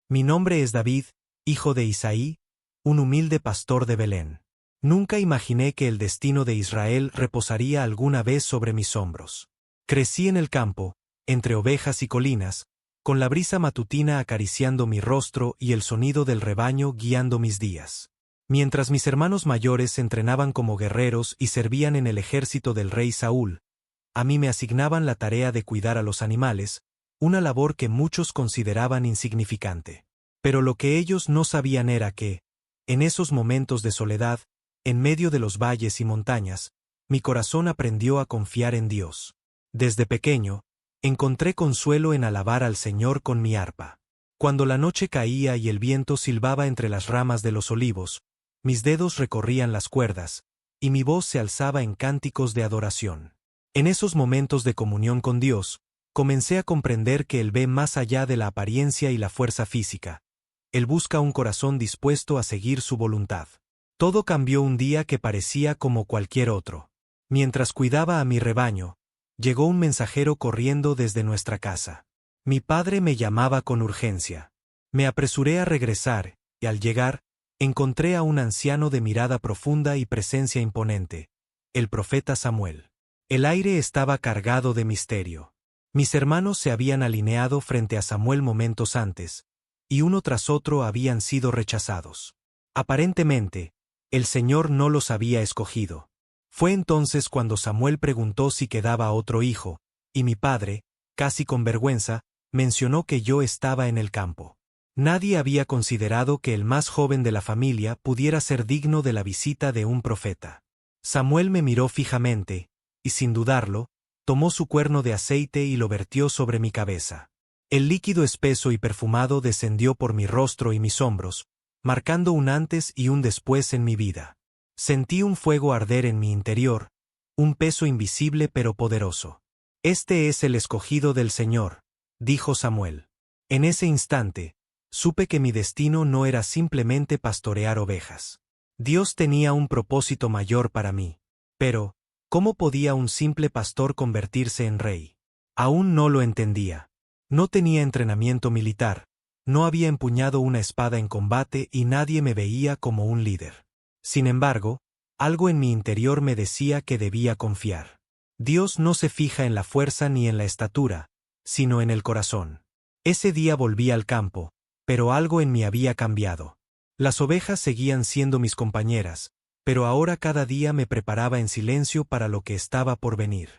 Mi nombre es David, hijo de Isaí, un humilde pastor de Belén. Nunca imaginé que el destino de Israel reposaría alguna vez sobre mis hombros. Crecí en el campo, entre ovejas y colinas, con la brisa matutina acariciando mi rostro y el sonido del rebaño guiando mis días. Mientras mis hermanos mayores se entrenaban como guerreros y servían en el ejército del rey Saúl, a mí me asignaban la tarea de cuidar a los animales, una labor que muchos consideraban insignificante. Pero lo que ellos no sabían era que, en esos momentos de soledad, en medio de los valles y montañas, mi corazón aprendió a confiar en Dios. Desde pequeño, encontré consuelo en alabar al Señor con mi arpa. Cuando la noche caía y el viento silbaba entre las ramas de los olivos, mis dedos recorrían las cuerdas, y mi voz se alzaba en cánticos de adoración. En esos momentos de comunión con Dios, comencé a comprender que Él ve más allá de la apariencia y la fuerza física. Él busca un corazón dispuesto a seguir su voluntad. Todo cambió un día que parecía como cualquier otro. Mientras cuidaba a mi rebaño, llegó un mensajero corriendo desde nuestra casa. Mi padre me llamaba con urgencia. Me apresuré a regresar, y al llegar, encontré a un anciano de mirada profunda y presencia imponente, el profeta Samuel. El aire estaba cargado de misterio. Mis hermanos se habían alineado frente a Samuel momentos antes, y uno tras otro habían sido rechazados. Aparentemente, el Señor no los había escogido. Fue entonces cuando Samuel preguntó si quedaba otro hijo, y mi padre, casi con vergüenza, mencionó que yo estaba en el campo. Nadie había considerado que el más joven de la familia pudiera ser digno de la visita de un profeta. Samuel me miró fijamente, y sin dudarlo, tomó su cuerno de aceite y lo vertió sobre mi cabeza. El líquido espeso y perfumado descendió por mi rostro y mis hombros, marcando un antes y un después en mi vida. Sentí un fuego arder en mi interior, un peso invisible pero poderoso. Este es el escogido del Señor, dijo Samuel. En ese instante, supe que mi destino no era simplemente pastorear ovejas. Dios tenía un propósito mayor para mí. Pero, ¿cómo podía un simple pastor convertirse en rey? Aún no lo entendía. No tenía entrenamiento militar, no había empuñado una espada en combate y nadie me veía como un líder. Sin embargo, algo en mi interior me decía que debía confiar. Dios no se fija en la fuerza ni en la estatura, sino en el corazón. Ese día volví al campo, pero algo en mí había cambiado. Las ovejas seguían siendo mis compañeras, pero ahora cada día me preparaba en silencio para lo que estaba por venir.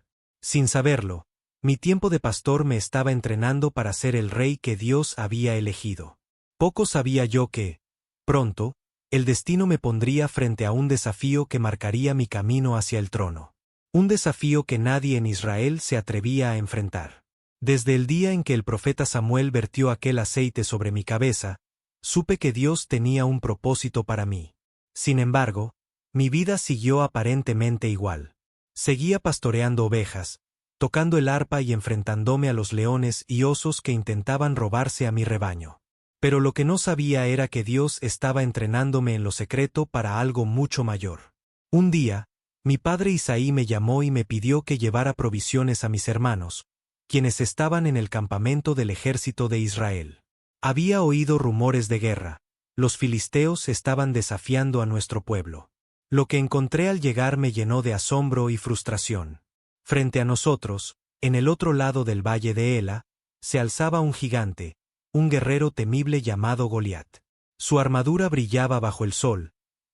Sin saberlo, mi tiempo de pastor me estaba entrenando para ser el rey que Dios había elegido. Poco sabía yo que, pronto, el destino me pondría frente a un desafío que marcaría mi camino hacia el trono. Un desafío que nadie en Israel se atrevía a enfrentar. Desde el día en que el profeta Samuel vertió aquel aceite sobre mi cabeza, supe que Dios tenía un propósito para mí. Sin embargo, mi vida siguió aparentemente igual. Seguía pastoreando ovejas, tocando el arpa y enfrentándome a los leones y osos que intentaban robarse a mi rebaño. Pero lo que no sabía era que Dios estaba entrenándome en lo secreto para algo mucho mayor. Un día, mi padre Isaí me llamó y me pidió que llevara provisiones a mis hermanos, quienes estaban en el campamento del ejército de Israel. Había oído rumores de guerra. Los filisteos estaban desafiando a nuestro pueblo. Lo que encontré al llegar me llenó de asombro y frustración. Frente a nosotros, en el otro lado del valle de Ela, se alzaba un gigante, un guerrero temible llamado Goliat. Su armadura brillaba bajo el sol,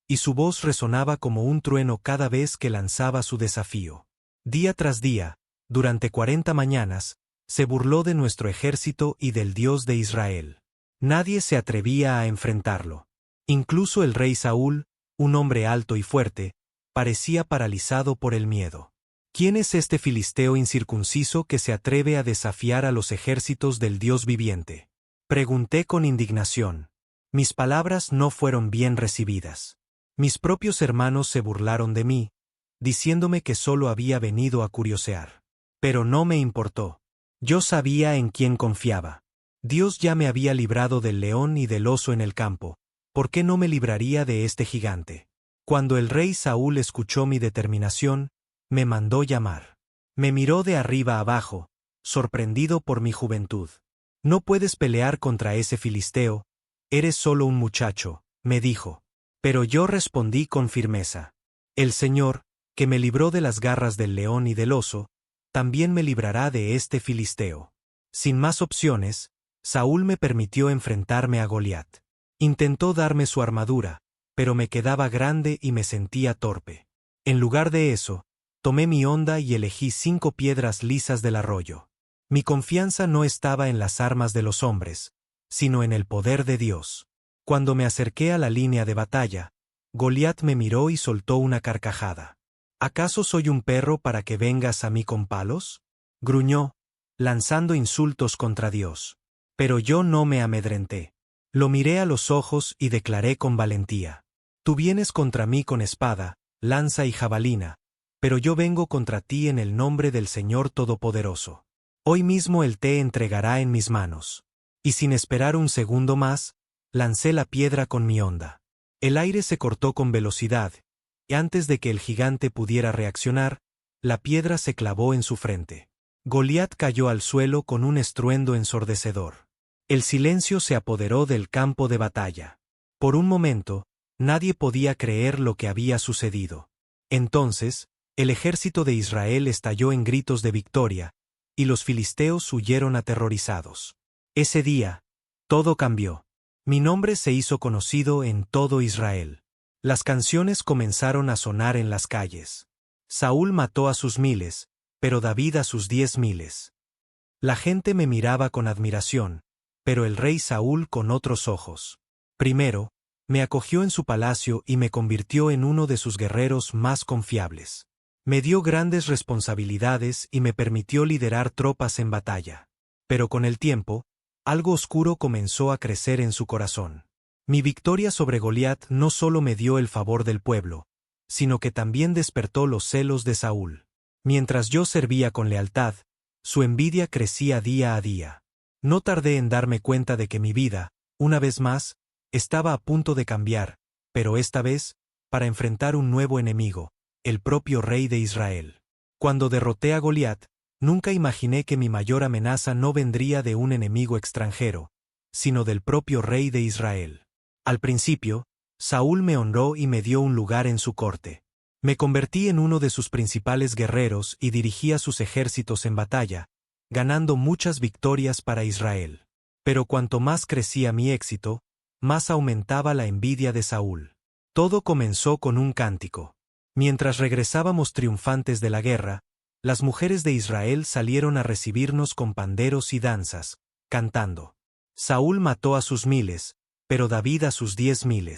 y su voz resonaba como un trueno cada vez que lanzaba su desafío. Día tras día, durante 40 mañanas, se burló de nuestro ejército y del Dios de Israel. Nadie se atrevía a enfrentarlo. Incluso el rey Saúl, un hombre alto y fuerte, parecía paralizado por el miedo. ¿Quién es este filisteo incircunciso que se atreve a desafiar a los ejércitos del Dios viviente? Pregunté con indignación. Mis palabras no fueron bien recibidas. Mis propios hermanos se burlaron de mí, diciéndome que solo había venido a curiosear. Pero no me importó. Yo sabía en quién confiaba. Dios ya me había librado del león y del oso en el campo. ¿Por qué no me libraría de este gigante? Cuando el rey Saúl escuchó mi determinación, me mandó llamar. Me miró de arriba abajo, sorprendido por mi juventud. No puedes pelear contra ese filisteo, eres solo un muchacho, me dijo. Pero yo respondí con firmeza. El Señor, que me libró de las garras del león y del oso, también me librará de este filisteo. Sin más opciones, Saúl me permitió enfrentarme a Goliat. Intentó darme su armadura, pero me quedaba grande y me sentía torpe. En lugar de eso, tomé mi honda y elegí 5 piedras lisas del arroyo. Mi confianza no estaba en las armas de los hombres, sino en el poder de Dios. Cuando me acerqué a la línea de batalla, Goliat me miró y soltó una carcajada. ¿Acaso soy un perro para que vengas a mí con palos? Gruñó, lanzando insultos contra Dios. Pero yo no me amedrenté. Lo miré a los ojos y declaré con valentía. Tú vienes contra mí con espada, lanza y jabalina, pero yo vengo contra ti en el nombre del Señor Todopoderoso. Hoy mismo Él te entregará en mis manos. Y sin esperar un segundo más, lancé la piedra con mi honda. El aire se cortó con velocidad, y antes de que el gigante pudiera reaccionar, la piedra se clavó en su frente. Goliat cayó al suelo con un estruendo ensordecedor. El silencio se apoderó del campo de batalla. Por un momento, nadie podía creer lo que había sucedido. Entonces, el ejército de Israel estalló en gritos de victoria, y los filisteos huyeron aterrorizados. Ese día, todo cambió. Mi nombre se hizo conocido en todo Israel. Las canciones comenzaron a sonar en las calles. Saúl mató a sus 1000, pero David a sus 10,000. La gente me miraba con admiración, pero el rey Saúl con otros ojos. Primero, me acogió en su palacio y me convirtió en uno de sus guerreros más confiables. Me dio grandes responsabilidades y me permitió liderar tropas en batalla. Pero con el tiempo, algo oscuro comenzó a crecer en su corazón. Mi victoria sobre Goliat no solo me dio el favor del pueblo, sino que también despertó los celos de Saúl. Mientras yo servía con lealtad, su envidia crecía día a día. No tardé en darme cuenta de que mi vida, una vez más, estaba a punto de cambiar, pero esta vez, para enfrentar un nuevo enemigo, el propio rey de Israel. Cuando derroté a Goliat, nunca imaginé que mi mayor amenaza no vendría de un enemigo extranjero, sino del propio rey de Israel. Al principio, Saúl me honró y me dio un lugar en su corte. Me convertí en uno de sus principales guerreros y dirigía sus ejércitos en batalla, ganando muchas victorias para Israel. Pero cuanto más crecía mi éxito, más aumentaba la envidia de Saúl. Todo comenzó con un cántico. Mientras regresábamos triunfantes de la guerra, las mujeres de Israel salieron a recibirnos con panderos y danzas, cantando. Saúl mató a sus 1000, pero David a sus 10,000.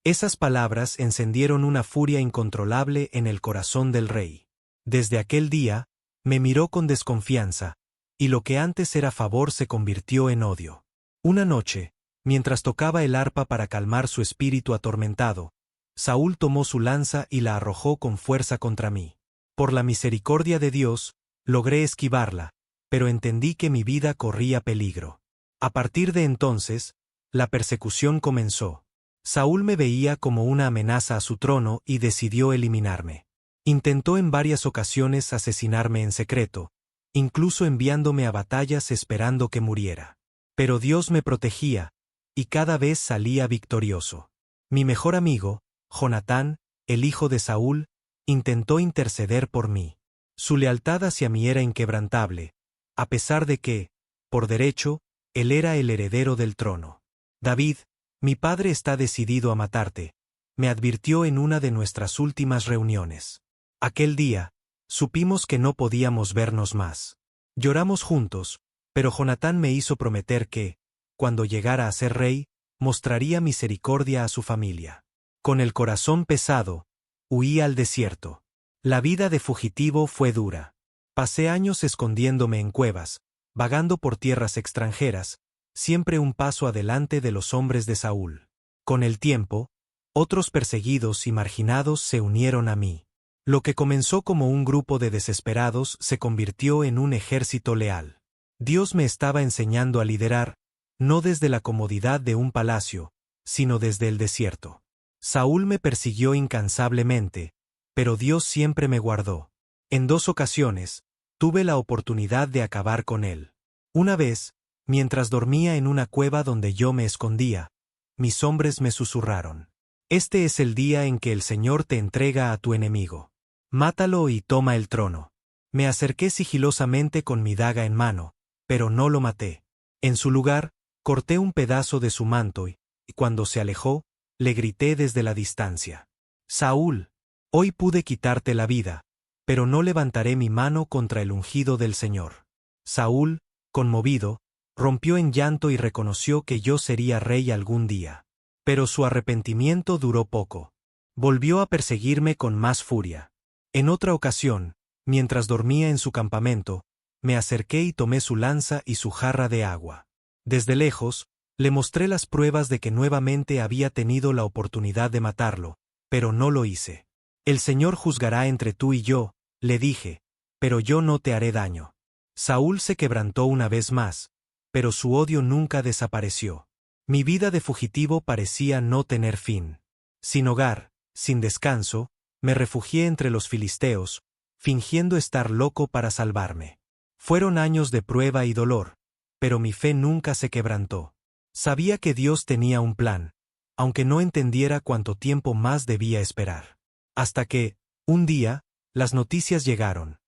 Esas palabras encendieron una furia incontrolable en el corazón del rey. Desde aquel día, me miró con desconfianza, y lo que antes era favor se convirtió en odio. Una noche, mientras tocaba el arpa para calmar su espíritu atormentado, Saúl tomó su lanza y la arrojó con fuerza contra mí. Por la misericordia de Dios, logré esquivarla, pero entendí que mi vida corría peligro. A partir de entonces, la persecución comenzó. Saúl me veía como una amenaza a su trono y decidió eliminarme. Intentó en varias ocasiones asesinarme en secreto, incluso enviándome a batallas esperando que muriera. Pero Dios me protegía, y cada vez salía victorioso. Mi mejor amigo, Jonatán, el hijo de Saúl, intentó interceder por mí. Su lealtad hacia mí era inquebrantable, a pesar de que, por derecho, él era el heredero del trono. David, mi padre está decidido a matarte, me advirtió en una de nuestras últimas reuniones. Aquel día, supimos que no podíamos vernos más. Lloramos juntos, pero Jonatán me hizo prometer que, cuando llegara a ser rey, mostraría misericordia a su familia. Con el corazón pesado, huí al desierto. La vida de fugitivo fue dura. Pasé años escondiéndome en cuevas, vagando por tierras extranjeras, siempre un paso adelante de los hombres de Saúl. Con el tiempo, otros perseguidos y marginados se unieron a mí. Lo que comenzó como un grupo de desesperados se convirtió en un ejército leal. Dios me estaba enseñando a liderar, no desde la comodidad de un palacio, sino desde el desierto. Saúl me persiguió incansablemente, pero Dios siempre me guardó. En 2 ocasiones, tuve la oportunidad de acabar con él. Una vez, Mientras dormía en una cueva donde yo me escondía, mis hombres me susurraron: Este es el día en que el Señor te entrega a tu enemigo. Mátalo y toma el trono. Me acerqué sigilosamente con mi daga en mano, pero no lo maté. En su lugar, corté un pedazo de su manto y cuando se alejó, le grité desde la distancia: Saúl, hoy pude quitarte la vida, pero no levantaré mi mano contra el ungido del Señor. Saúl, conmovido, rompió en llanto y reconoció que yo sería rey algún día. Pero su arrepentimiento duró poco. Volvió a perseguirme con más furia. En otra ocasión, mientras dormía en su campamento, me acerqué y tomé su lanza y su jarra de agua. Desde lejos, le mostré las pruebas de que nuevamente había tenido la oportunidad de matarlo, pero no lo hice. El Señor juzgará entre tú y yo, le dije, pero yo no te haré daño. Saúl se quebrantó una vez más, pero su odio nunca desapareció. Mi vida de fugitivo parecía no tener fin. Sin hogar, sin descanso, me refugié entre los filisteos, fingiendo estar loco para salvarme. Fueron años de prueba y dolor, pero mi fe nunca se quebrantó. Sabía que Dios tenía un plan, aunque no entendiera cuánto tiempo más debía esperar. Hasta que, un día, las noticias llegaron.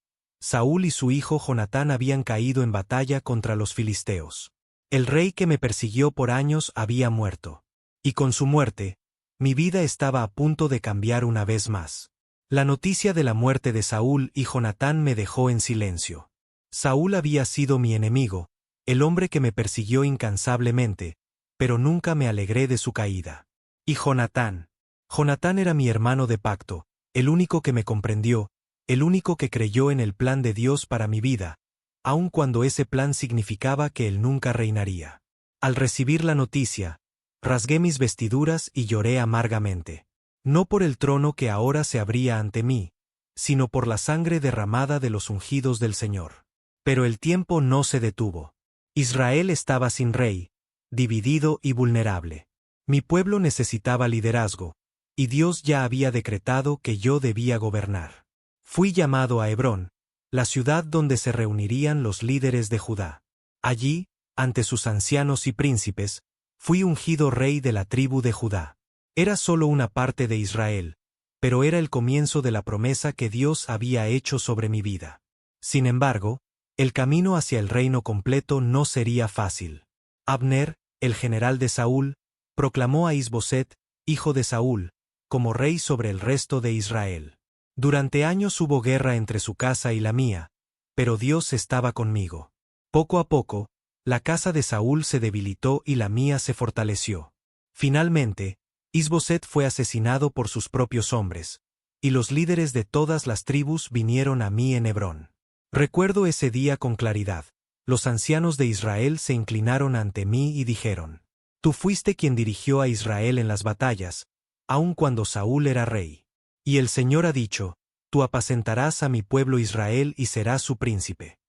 Saúl y su hijo Jonatán habían caído en batalla contra los filisteos. El rey que me persiguió por años había muerto. Y con su muerte, mi vida estaba a punto de cambiar una vez más. La noticia de la muerte de Saúl y Jonatán me dejó en silencio. Saúl había sido mi enemigo, el hombre que me persiguió incansablemente, pero nunca me alegré de su caída. Y Jonatán. Jonatán era mi hermano de pacto, el único que me comprendió, el único que creyó en el plan de Dios para mi vida, aun cuando ese plan significaba que él nunca reinaría. Al recibir la noticia, rasgué mis vestiduras y lloré amargamente. No por el trono que ahora se abría ante mí, sino por la sangre derramada de los ungidos del Señor. Pero el tiempo no se detuvo. Israel estaba sin rey, dividido y vulnerable. Mi pueblo necesitaba liderazgo, y Dios ya había decretado que yo debía gobernar. Fui llamado a Hebrón, la ciudad donde se reunirían los líderes de Judá. Allí, ante sus ancianos y príncipes, fui ungido rey de la tribu de Judá. Era solo una parte de Israel, pero era el comienzo de la promesa que Dios había hecho sobre mi vida. Sin embargo, el camino hacia el reino completo no sería fácil. Abner, el general de Saúl, proclamó a Is-Boset, hijo de Saúl, como rey sobre el resto de Israel. Durante años hubo guerra entre su casa y la mía, pero Dios estaba conmigo. Poco a poco, la casa de Saúl se debilitó y la mía se fortaleció. Finalmente, Is-Boset fue asesinado por sus propios hombres, y los líderes de todas las tribus vinieron a mí en Hebrón. Recuerdo ese día con claridad. Los ancianos de Israel se inclinaron ante mí y dijeron: Tú fuiste quien dirigió a Israel en las batallas, aun cuando Saúl era rey. Y el Señor ha dicho: Tú apacentarás a mi pueblo Israel y serás su príncipe.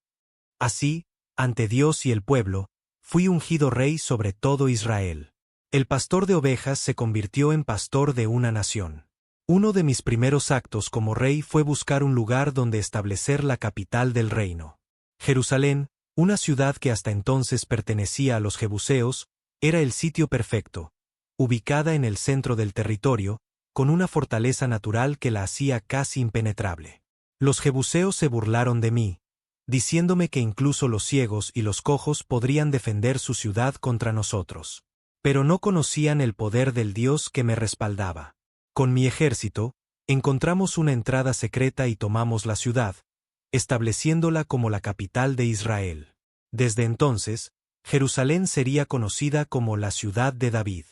Así, ante Dios y el pueblo, fui ungido rey sobre todo Israel. El pastor de ovejas se convirtió en pastor de una nación. Uno de mis primeros actos como rey fue buscar un lugar donde establecer la capital del reino. Jerusalén, una ciudad que hasta entonces pertenecía a los jebuseos, era el sitio perfecto, ubicada en el centro del territorio, con una fortaleza natural que la hacía casi impenetrable. Los jebuseos se burlaron de mí, diciéndome que incluso los ciegos y los cojos podrían defender su ciudad contra nosotros. Pero no conocían el poder del Dios que me respaldaba. Con mi ejército, encontramos una entrada secreta y tomamos la ciudad, estableciéndola como la capital de Israel. Desde entonces, Jerusalén sería conocida como la ciudad de David.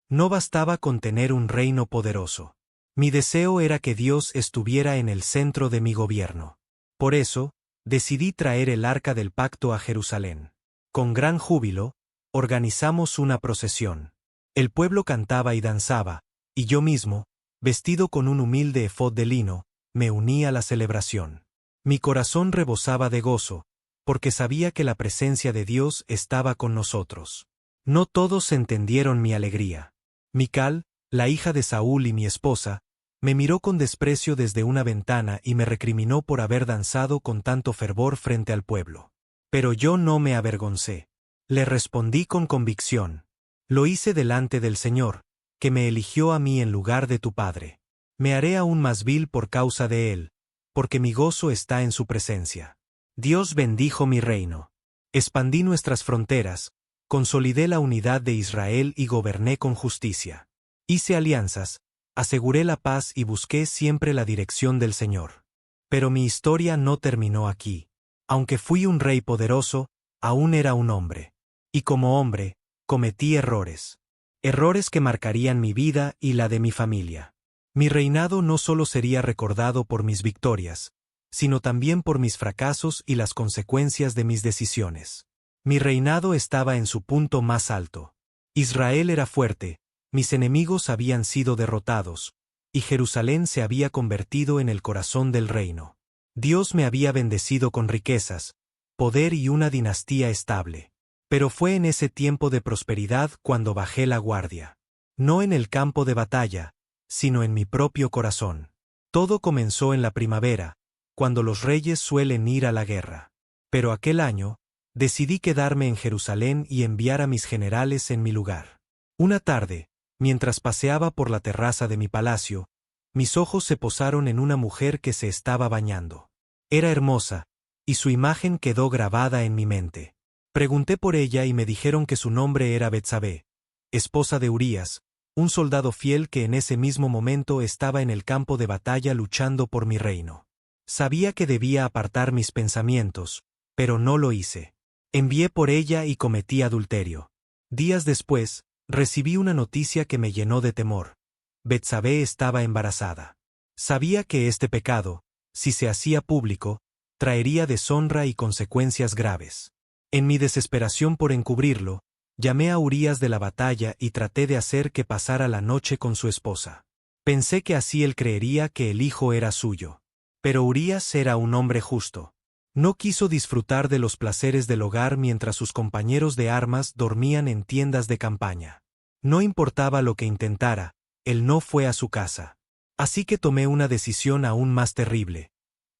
No bastaba con tener un reino poderoso. Mi deseo era que Dios estuviera en el centro de mi gobierno. Por eso, decidí traer el arca del pacto a Jerusalén. Con gran júbilo, organizamos una procesión. El pueblo cantaba y danzaba, y yo mismo, vestido con un humilde efod de lino, me uní a la celebración. Mi corazón rebosaba de gozo, porque sabía que la presencia de Dios estaba con nosotros. No todos entendieron mi alegría. Mical, la hija de Saúl y mi esposa, me miró con desprecio desde una ventana y me recriminó por haber danzado con tanto fervor frente al pueblo. Pero yo no me avergoncé. Le respondí con convicción. Lo hice delante del Señor, que me eligió a mí en lugar de tu padre. Me haré aún más vil por causa de él, porque mi gozo está en su presencia. Dios bendijo mi reino. Expandí nuestras fronteras, consolidé la unidad de Israel y goberné con justicia. Hice alianzas, aseguré la paz y busqué siempre la dirección del Señor. Pero mi historia no terminó aquí. Aunque fui un rey poderoso, aún era un hombre. Y como hombre, cometí errores. Errores que marcarían mi vida y la de mi familia. Mi reinado no solo sería recordado por mis victorias, sino también por mis fracasos y las consecuencias de mis decisiones. Mi reinado estaba en su punto más alto. Israel era fuerte, mis enemigos habían sido derrotados, y Jerusalén se había convertido en el corazón del reino. Dios me había bendecido con riquezas, poder y una dinastía estable. Pero fue en ese tiempo de prosperidad cuando bajé la guardia. No en el campo de batalla, sino en mi propio corazón. Todo comenzó en la primavera, cuando los reyes suelen ir a la guerra. Pero aquel año, decidí quedarme en Jerusalén y enviar a mis generales en mi lugar. Una tarde, mientras paseaba por la terraza de mi palacio, mis ojos se posaron en una mujer que se estaba bañando. Era hermosa, y su imagen quedó grabada en mi mente. Pregunté por ella y me dijeron que su nombre era Betsabé, esposa de Urías, un soldado fiel que en ese mismo momento estaba en el campo de batalla luchando por mi reino. Sabía que debía apartar mis pensamientos, pero no lo hice. Envié por ella y cometí adulterio. Días después, recibí una noticia que me llenó de temor. Betsabé estaba embarazada. Sabía que este pecado, si se hacía público, traería deshonra y consecuencias graves. En mi desesperación por encubrirlo, llamé a Urías de la batalla y traté de hacer que pasara la noche con su esposa. Pensé que así él creería que el hijo era suyo. Pero Urías era un hombre justo. No quiso disfrutar de los placeres del hogar mientras sus compañeros de armas dormían en tiendas de campaña. No importaba lo que intentara, él no fue a su casa. Así que tomé una decisión aún más terrible.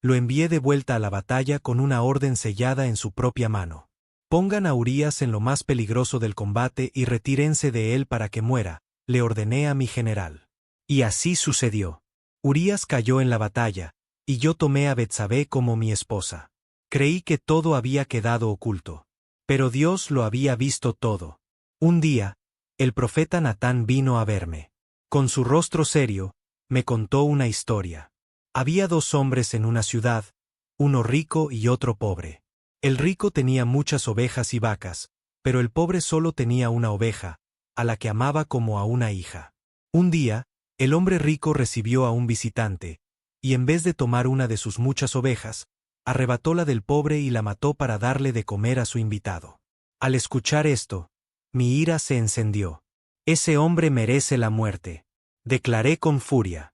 Lo envié de vuelta a la batalla con una orden sellada en su propia mano. Pongan a Urías en lo más peligroso del combate y retírense de él para que muera, le ordené a mi general. Y así sucedió. Urías cayó en la batalla, y yo tomé a Betsabé como mi esposa. Creí que todo había quedado oculto. Pero Dios lo había visto todo. Un día, el profeta Natán vino a verme. Con su rostro serio, me contó una historia. Había dos hombres en una ciudad, uno rico y otro pobre. El rico tenía muchas ovejas y vacas, pero el pobre solo tenía una oveja, a la que amaba como a una hija. Un día, el hombre rico recibió a un visitante, y en vez de tomar una de sus muchas ovejas, arrebató la del pobre y la mató para darle de comer a su invitado. Al escuchar esto, mi ira se encendió. Ese hombre merece la muerte, declaré con furia.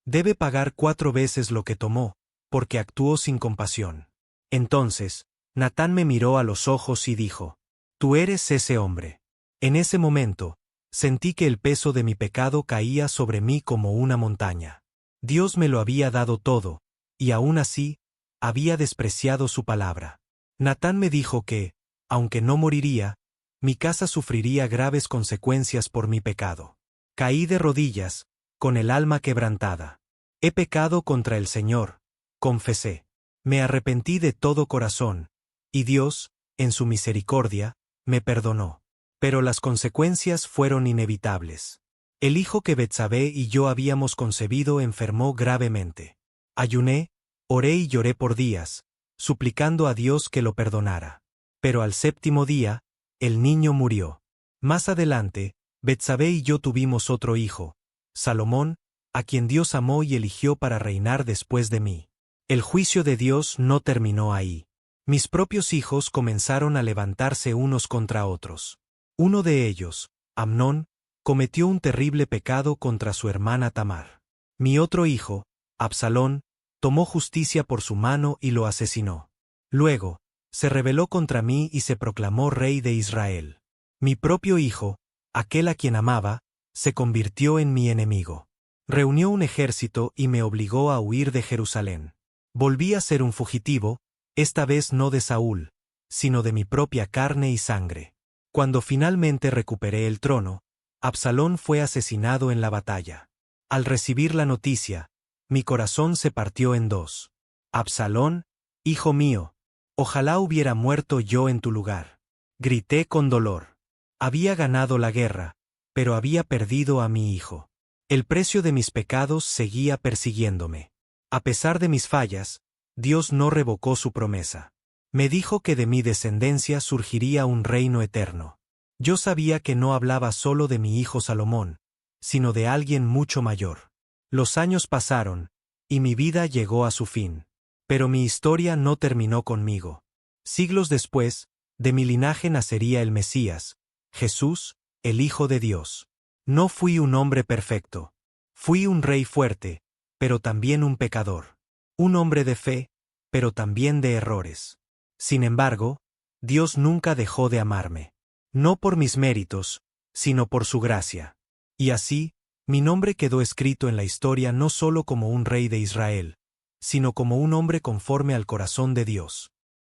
Debe pagar 4 veces lo que tomó, porque actuó sin compasión. Entonces, Natán me miró a los ojos y dijo: Tú eres ese hombre. En ese momento, sentí que el peso de mi pecado caía sobre mí como una montaña. Dios me lo había dado todo, y aún así, había despreciado su palabra. Natán me dijo que, aunque no moriría, mi casa sufriría graves consecuencias por mi pecado. Caí de rodillas, con el alma quebrantada. He pecado contra el Señor, confesé. Me arrepentí de todo corazón, y Dios, en su misericordia, me perdonó. Pero las consecuencias fueron inevitables. El hijo que Betsabé y yo habíamos concebido enfermó gravemente. Ayuné, oré y lloré por días, suplicando a Dios que lo perdonara. Pero al 7º día, el niño murió. Más adelante, Betsabé y yo tuvimos otro hijo, Salomón, a quien Dios amó y eligió para reinar después de mí. El juicio de Dios no terminó ahí. Mis propios hijos comenzaron a levantarse unos contra otros. Uno de ellos, Amnón, cometió un terrible pecado contra su hermana Tamar. Mi otro hijo, Absalón, tomó justicia por su mano y lo asesinó. Luego, se rebeló contra mí y se proclamó rey de Israel. Mi propio hijo, aquel a quien amaba, se convirtió en mi enemigo. Reunió un ejército y me obligó a huir de Jerusalén. Volví a ser un fugitivo, esta vez no de Saúl, sino de mi propia carne y sangre. Cuando finalmente recuperé el trono, Absalón fue asesinado en la batalla. Al recibir la noticia, mi corazón se partió en dos. Absalón, hijo mío, ojalá hubiera muerto yo en tu lugar. Grité con dolor. Había ganado la guerra, pero había perdido a mi hijo. El precio de mis pecados seguía persiguiéndome. A pesar de mis fallas, Dios no revocó su promesa. Me dijo que de mi descendencia surgiría un reino eterno. Yo sabía que no hablaba solo de mi hijo Salomón, sino de alguien mucho mayor. Los años pasaron, y mi vida llegó a su fin. Pero mi historia no terminó conmigo. Siglos después, de mi linaje nacería el Mesías, Jesús, el Hijo de Dios. No fui un hombre perfecto. Fui un rey fuerte, pero también un pecador. Un hombre de fe, pero también de errores. Sin embargo, Dios nunca dejó de amarme. No por mis méritos, sino por su gracia. Y así, mi nombre quedó escrito en la historia no solo como un rey de Israel, sino como un hombre conforme al corazón de Dios.